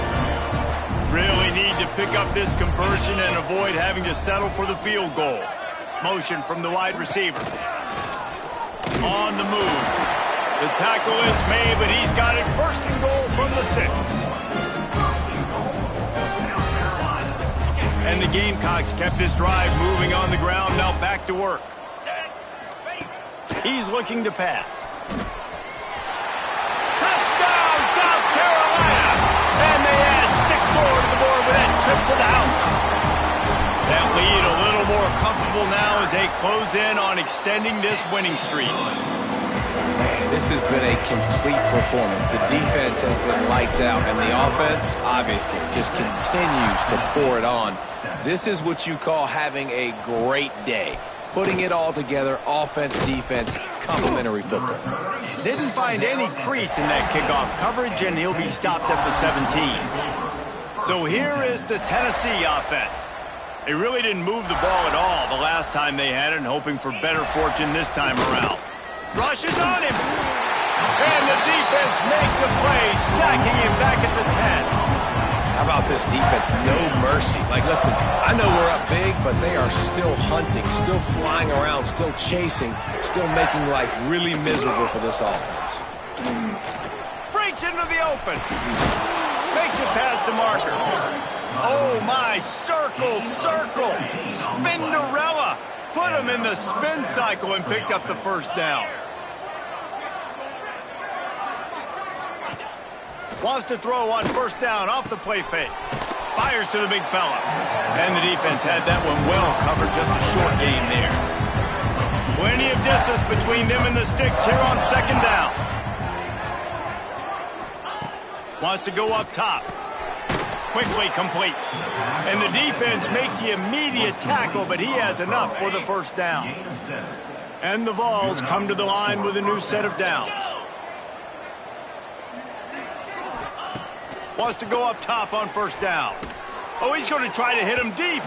Really need to pick up this conversion and avoid having to settle for the field goal. Motion from the wide receiver. On the move. The tackle is made, but he's got it 1st and goal from the 6. And the Gamecocks kept this drive moving on the ground, now back to work. He's looking to pass. Touchdown, South Carolina! And they add 6 more to the board with that trip to the house. That lead a little more comfortable now as they close in on extending this winning streak.
Man, this has been a complete performance. The defense has been lights out, and the offense, obviously, just continues to pour it on. This is what you call having a great day. Putting it all together, offense, defense, complementary football.
Didn't find any crease in that kickoff coverage, and he'll be stopped at the 17. So here is the Tennessee offense. They really didn't move the ball at all the last time they had it, and hoping for better fortune this time around. Rushes on him. And the defense makes a play, sacking him back at the 10.
How about this defense? No mercy. Like, listen, I know we're up big, but they are still hunting, still flying around, still chasing, still making life really miserable for this offense.
Breaks into the open. Makes it past the marker. Oh, my. Circle, circle. Spinderella. Put him in the spin cycle and picked up the first down. Wants to throw on 1st down off the play fake. Fires to the big fella. And the defense had that one well covered. Just a short gain there. Plenty of distance between them and the sticks here on 2nd down. Wants to go up top. Quickly complete. And the defense makes the immediate tackle, but he has enough for the first down. And the Vols come to the line with a new set of downs. Wants to go up top on 1st down. Oh, he's going to try to hit him deep.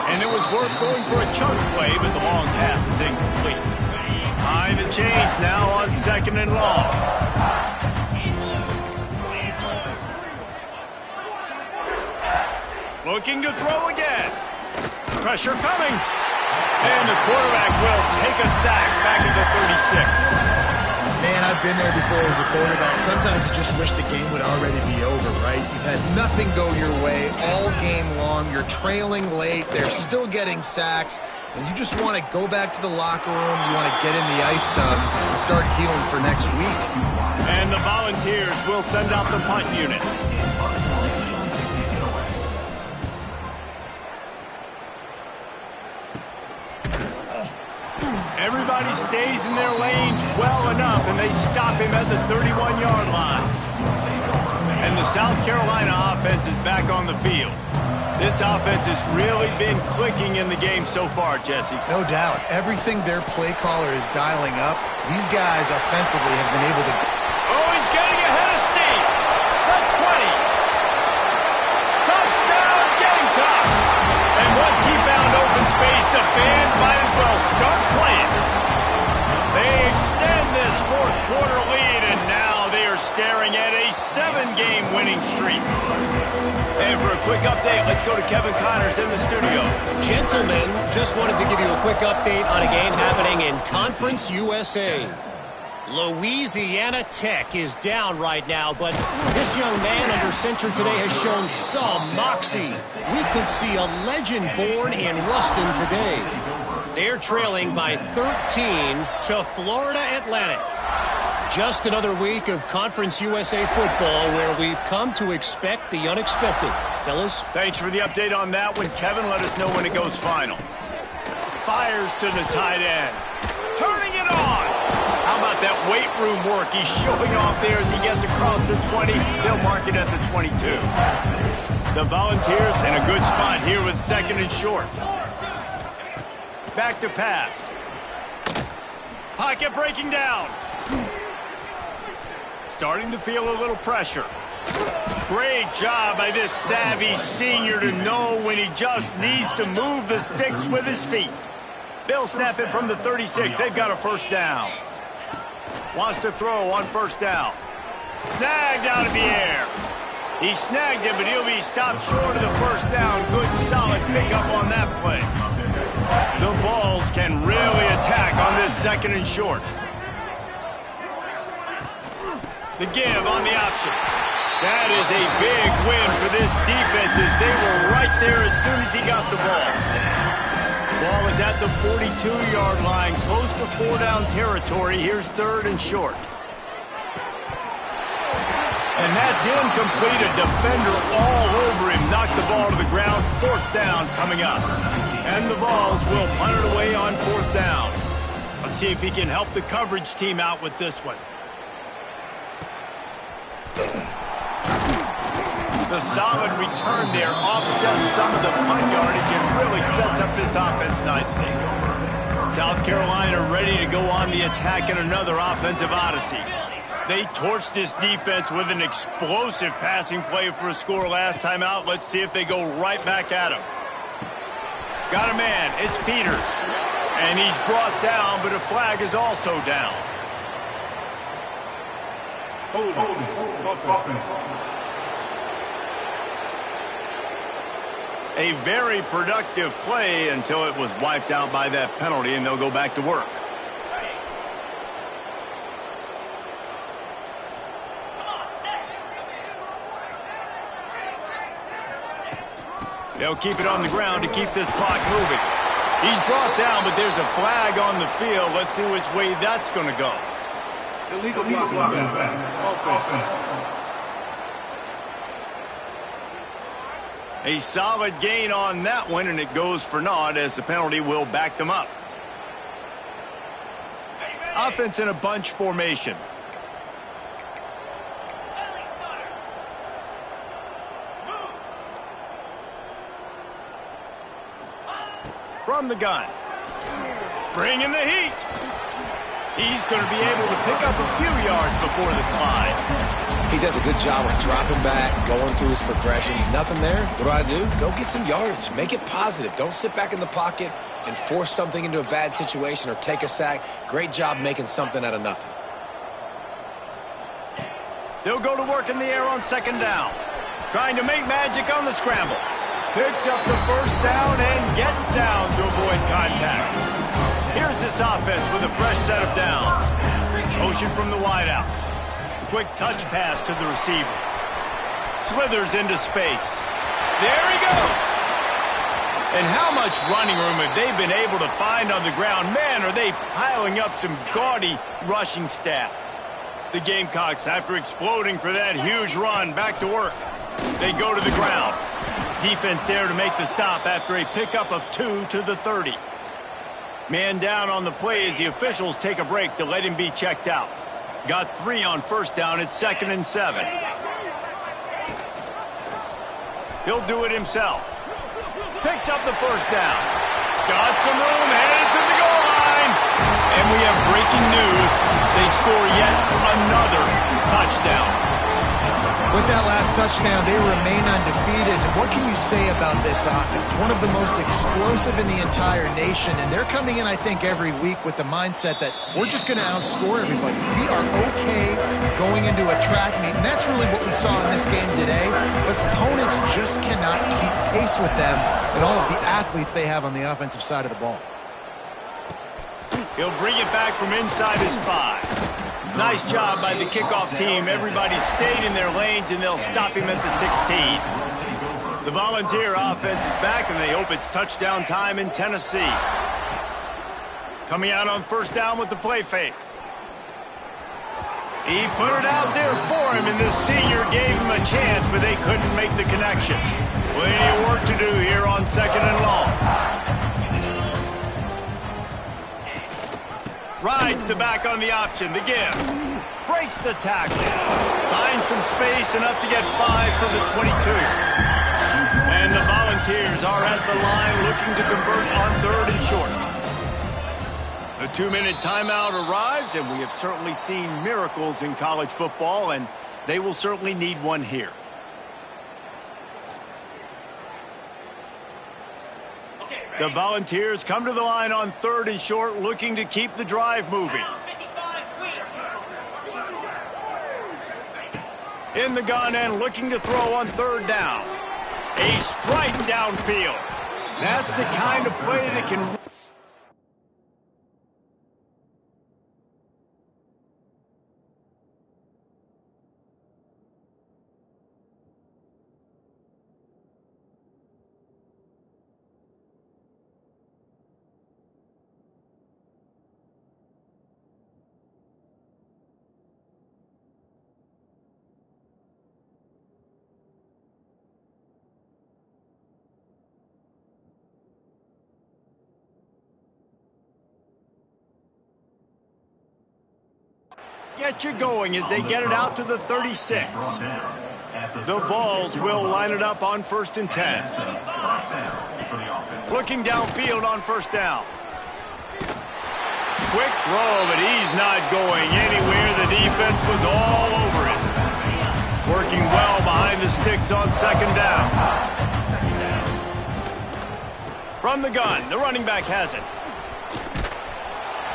And it was worth going for a chunk play, but the long pass is incomplete. Behind the chains now on 2nd and long. Looking to throw again. Pressure coming. And the quarterback will take a sack back at the 36.
Man, I've been there before as a quarterback. Sometimes you just wish the game would already be over, right? You've had nothing go your way all game long. You're trailing late. They're still getting sacks. And you just want to go back to the locker room. You want to get in the ice tub and start healing for next week.
And the Volunteers will send out the punt unit. Everybody stays in their lanes well enough, and they stop him at the 31-yard line. And the South Carolina offense is back on the field. This offense has really been clicking in the game so far, Jesse.
No doubt. Everything their play caller is dialing up, these guys offensively have been able to...
Oh, he's getting ahead of steam. The 20. Touchdown, Gamecocks. And once he found open space, the band might as well start playing. They extend this fourth quarter lead, and now they are staring at a 7-game winning streak. And for a quick update, let's go to Kevin Connors in the studio.
Gentlemen, just wanted to give you a quick update on a game happening in Conference USA. Louisiana Tech is down right now, but this young man under center today has shown some moxie. We could see a legend born in Ruston today. They're trailing by 13 to Florida Atlantic. Just another week of Conference USA football where we've come to expect the unexpected. Fellas?
Thanks for the update on that one, Kevin. Let us know when it goes final. Fires to the tight end. Turning it on. How about that weight room work he's showing off there as he gets across the 20. They'll mark it at the 22. The Volunteers in a good spot here with 2nd and short. Back to pass. Pocket breaking down. Starting to feel a little pressure. Great job by this savvy senior to know when he just needs to move the sticks with his feet. They'll snap it from the 36. They've got a first down. Wants to throw on first down. Snagged out of the air. He snagged it, but he'll be stopped short of the first down. Good, solid pickup on that play. The Vols can really attack on this 2nd and short. The give on the option. That is a big win for this defense as they were right there as soon as he got the ball. Ball is at the 42-yard line, close to 4-down territory. Here's 3rd and short. And that's incomplete. A defender all over him. Knocked the ball to the ground. 4th down coming up. And the Vols will punt it away on 4th down. Let's see if he can help the coverage team out with this one. The solid return there offsets some of the punt yardage and really sets up this offense nicely. South Carolina ready to go on the attack in another offensive odyssey. They torched this defense with an explosive passing play for a score last time out. Let's see if they go right back at him. Got a man. It's Peters. And he's brought down, but a flag is also down. A very productive play until it was wiped out by that penalty, and they'll go back to work. They'll keep it on the ground to keep this clock moving. He's brought down, but there's a flag on the field. Let's see which way that's going to go.
Illegal blocking.
A solid gain on that one, and it goes for naught as the penalty will back them up. Offense in a bunch formation. From the gun. Bringing the heat. He's going to be able to pick up a few yards before the slide.
He does a good job of dropping back, going through his progressions. Nothing there. What do? Go get some yardage. Make it positive. Don't sit back in the pocket and force something into a bad situation or take a sack. Great job making something out of nothing.
They'll go to work in the air on 2nd down. Trying to make magic on the scramble. Picks up the first down and gets down to avoid contact. Here's this offense with a fresh set of downs. Motion from the wideout. Quick touch pass to the receiver. Slithers into space. There he goes. And how much running room have they been able to find on the ground? Man, are they piling up some gaudy rushing stats. The Gamecocks, after exploding for that huge run, back to work. They go to the ground. Defense there to make the stop after a pickup of 2 to the 30. Man down on the play as the officials take a break to let him be checked out. Got 3 on first down at 2nd and 7. He'll do it himself. Picks up the first down. Got some room, headed to the goal line. And we have breaking news. They score yet another touchdown.
With that last touchdown, they remain undefeated. And what can you say about this offense? One of the most explosive in the entire nation. And they're coming in, I think, every week with the mindset that we're just going to outscore everybody. We are okay going into a track meet. And that's really what we saw in this game today. But opponents just cannot keep pace with them and all of the athletes they have on the offensive side of the ball.
He'll bring it back from inside his 5. Nice job by the kickoff team. Everybody stayed in their lanes, and they'll stop him at the 16. The Volunteer offense is back, and they hope it's touchdown time in Tennessee. Coming out on first down with the play fake. He put it out there for him, and the senior gave him a chance, but they couldn't make the connection. Plenty of work to do here on second and long. Rides the back on the option, the give. Breaks the tackle. Finds some space, enough to get 5 for the 22. And the Volunteers are at the line looking to convert on 3rd and short. The 2-minute timeout arrives, and we have certainly seen miracles in college football, and they will certainly need one here. The Volunteers come to the line on 3rd and short, looking to keep the drive moving. In the gun and looking to throw on 3rd down. A strike downfield. That's the kind of play that can... get you going as they get it out to the 36. The Vols will line it up on 1st and 10. Looking downfield on 1st down. Quick throw, but he's not going anywhere. The defense was all over him. Working well behind the sticks on 2nd down. From the gun, the running back has it.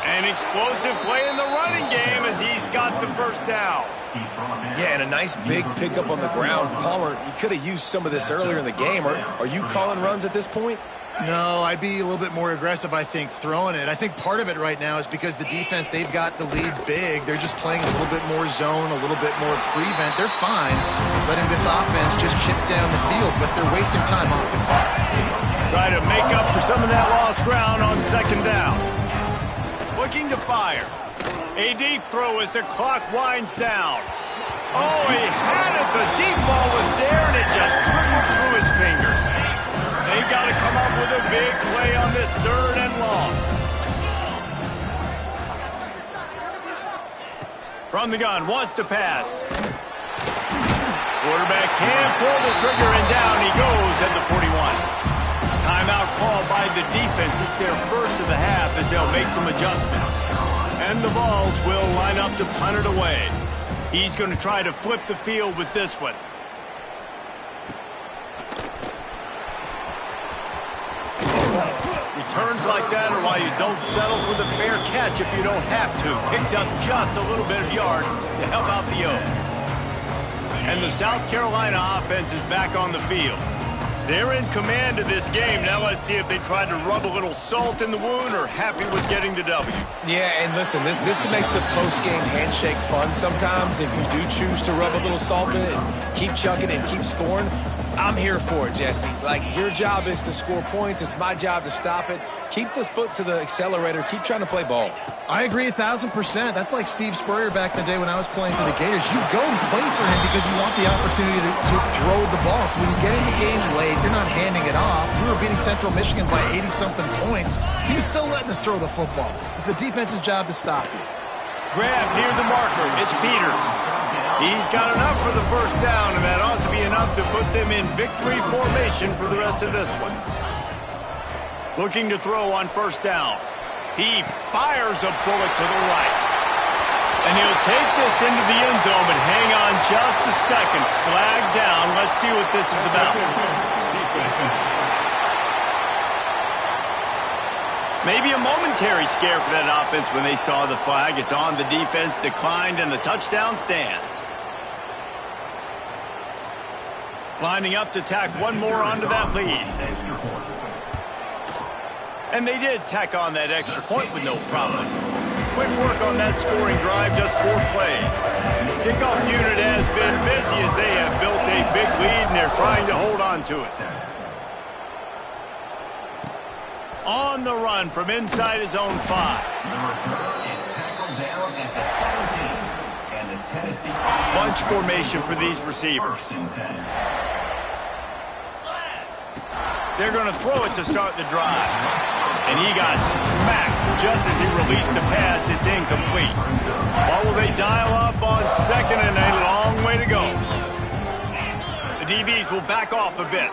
An explosive play in the running game as he's got the 1st down.
Yeah, and a nice big pickup on the ground. Palmer, you could have used some of this earlier in the game. Are you calling runs at this point?
No, I'd be a little bit more aggressive, I think, throwing it. I think part of it right now is because the defense, they've got the lead big. They're just playing a little bit more zone, a little bit more prevent. They're fine letting this offense just chip down the field, but they're wasting time off the clock.
Try to make up for some of that lost ground on 2nd down. Looking to fire. A deep throw as the clock winds down. Oh, he had it. The deep ball was there, and it just trickled through his fingers. They've got to come up with a big play on this 3rd and long. From the gun, wants to pass. Quarterback can't pull the trigger, and down he goes at the 41. Timeout called by the defense. It's their first of the half as they'll make some adjustments. And the Vols will line up to punt it away. He's going to try to flip the field with this one. Returns like that are why you don't settle for the fair catch if you don't have to. Picks up just a little bit of yards to help out the yoke. And the South Carolina offense is back on the field. They're in command of this game. Now let's see if they try to rub a little salt in the wound or happy with getting the W.
Yeah, and listen, this makes the post-game handshake fun sometimes. If you do choose to rub a little salt in it and keep chucking and keep scoring, I'm here for it, Jesse. Like, your job is to score points. It's my job to stop it. Keep the foot to the accelerator. Keep trying to play ball.
I agree 1,000%. That's like Steve Spurrier back in the day when I was playing for the Gators. You go and play for him because you want the opportunity to throw the ball. So when you get in the game late, you're not handing it off. We were beating Central Michigan by 80-something points. He was still letting us throw the football. It's the defense's job to stop you.
Grab near the marker. It's Peters. He's got enough for the first down, and that ought to be enough to put them in victory formation for the rest of this one. Looking to throw on first down. He fires a bullet to the right. And he'll take this into the end zone, but hang on just a second. Flag down. Let's see what this is about. Maybe a momentary scare for that offense when they saw the flag. It's on, the defense declined, and the touchdown stands. Lining up to tack one more onto that lead. And they did tack on that extra point with no problem. Quick work on that scoring drive, just 4 plays. Kickoff unit has been busy as they have built a big lead, and they're trying to hold on to it. On the run from inside his own 5. Bunch formation for these receivers. They're going to throw it to start the drive. And he got smacked just as he released the pass. It's incomplete. What will they dial up on second, and a long way to go? The DBs will back off a bit.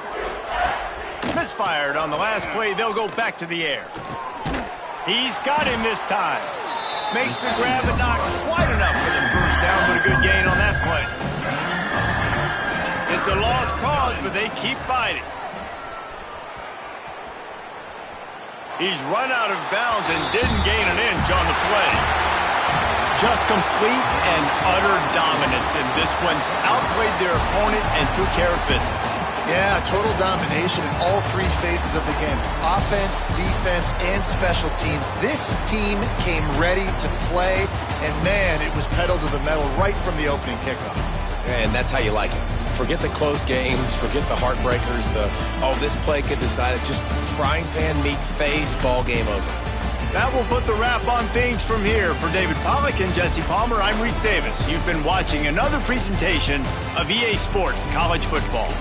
Misfired on the last play. They'll go back to the air. He's got him this time. Makes the grab, but not quite enough for the first down, but a good gain on that play. It's a lost cause, but they keep fighting. He's run out of bounds and didn't gain an inch on the play. Just complete and utter dominance in this one. Outplayed their opponent and took care of business.
Yeah, total domination in all 3 phases of the game. Offense, defense, and special teams. This team came ready to play, and man, it was pedal to the metal right from the opening kickoff.
And that's how you like it. Forget the close games, forget the heartbreakers, this play could decide it. Just frying pan, meat face, ball game over.
That will put the wrap on things from here. For David Pollack and Jesse Palmer, I'm Reese Davis. You've been watching another presentation of EA Sports College Football.